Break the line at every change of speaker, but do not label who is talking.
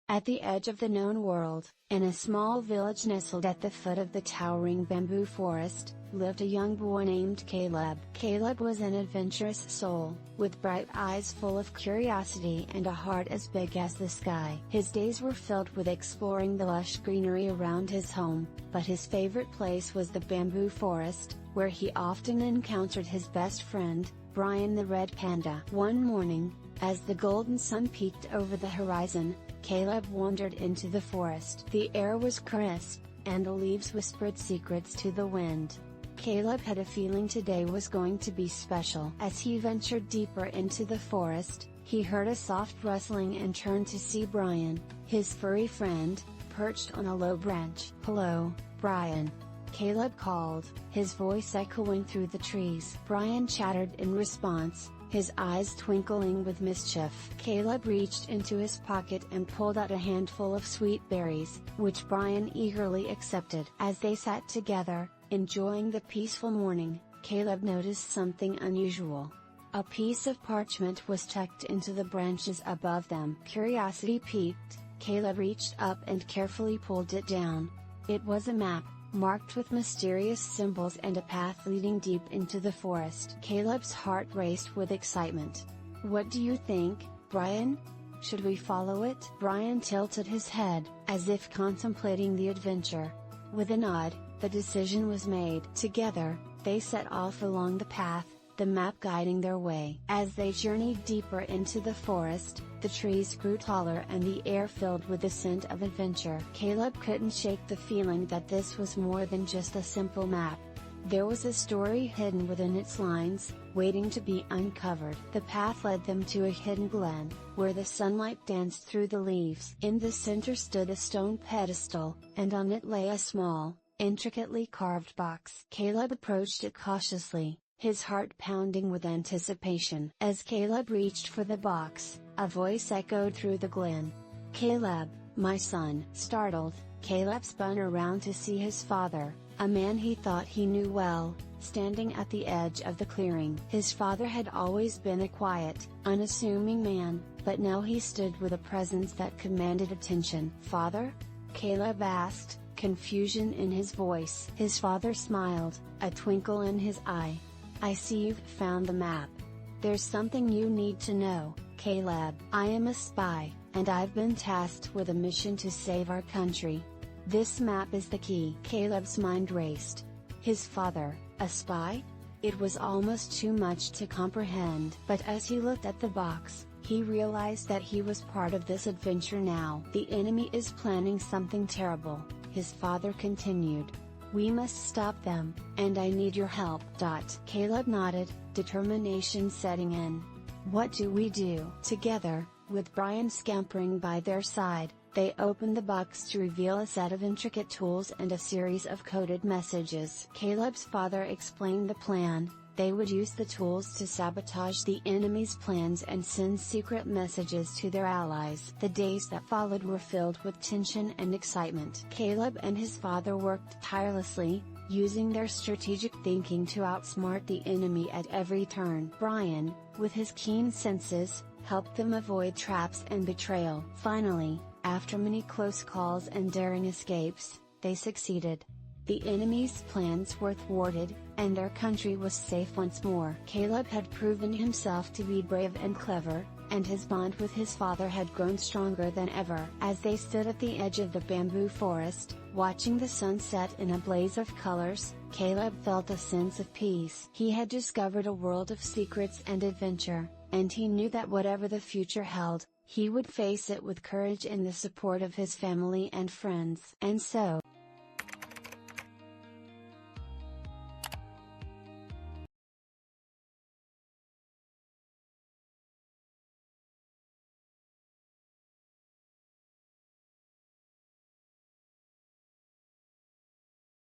At the edge of the known world, in a small village nestled at the foot of the towering bamboo forest, lived a young boy named Caleb. Caleb was an adventurous soul, with bright eyes full of curiosity and a heart as big as the sky. His days were filled with exploring the lush greenery around his home, but his favorite place was the bamboo forest, where he often encountered his best friend, Brian the red panda. One morning, as the golden sun peeked over the horizon, Caleb wandered into the forest. The air was crisp, and the leaves whispered secrets to the wind. Caleb had a feeling today was going to be special. As he ventured deeper into the forest, he heard a soft rustling and turned to see Brian, his furry friend, perched on a low branch. "Hello, Brian," Caleb called, his voice echoing through the trees. Brian chattered in response, his eyes twinkling with mischief. Caleb reached into his pocket and pulled out a handful of sweet berries, which Brian eagerly accepted. As they sat together, enjoying the peaceful morning, Caleb noticed something unusual. A piece of parchment was tucked into the branches above them. Curiosity piqued, Caleb reached up and carefully pulled it down. It was a map, marked with mysterious symbols and a path leading deep into the forest. Caleb's heart raced with excitement. "What do you think, Brian? Should we follow it?" Brian tilted his head, as if contemplating the adventure. With a nod, the decision was made. Together, they set off along the path, the map guiding their way. As they journeyed deeper into the forest, the trees grew taller and the air filled with the scent of adventure. Caleb couldn't shake the feeling that this was more than just a simple map. There was a story hidden within its lines, waiting to be uncovered. The path led them to a hidden glen, where the sunlight danced through the leaves. In the center stood a stone pedestal, and on it lay a small, intricately carved box. Caleb approached it cautiously, his heart pounding with anticipation. As Caleb reached for the box, a voice echoed through the glen. "Caleb, my son." Startled, Caleb spun around to see his father, a man he thought he knew well, standing at the edge of the clearing. His father had always been a quiet, unassuming man, but now he stood with a presence that commanded attention. "Father?" Caleb asked, confusion in his voice. His father smiled, a twinkle in his eye. "I see you've found the map. There's something you need to know, Caleb. I am a spy, and I've been tasked with a mission to save our country. This map is the key." Caleb's mind raced. His father, a spy? It was almost too much to comprehend. But as he looked at the box, he realized that he was part of this adventure now. "The enemy is planning something terrible," his father continued. "We must stop them, and I need your help." Caleb nodded, determination setting in. "What do we do?" Together, with Brian scampering by their side, they opened the box to reveal a set of intricate tools and a series of coded messages. Caleb's father explained the plan. They would use the tools to sabotage the enemy's plans and send secret messages to their allies. The days that followed were filled with tension and excitement. Caleb and his father worked tirelessly, using their strategic thinking to outsmart the enemy at every turn. Brian, with his keen senses, helped them avoid traps and betrayal. Finally, after many close calls and daring escapes, they succeeded. The enemy's plans were thwarted, and their country was safe once more. Caleb had proven himself to be brave and clever, and his bond with his father had grown stronger than ever. As they stood at the edge of the bamboo forest, watching the sunset in a blaze of colors, Caleb felt a sense of peace. He had discovered a world of secrets and adventure, and he knew that whatever the future held, he would face it with courage and the support of his family and friends. And so,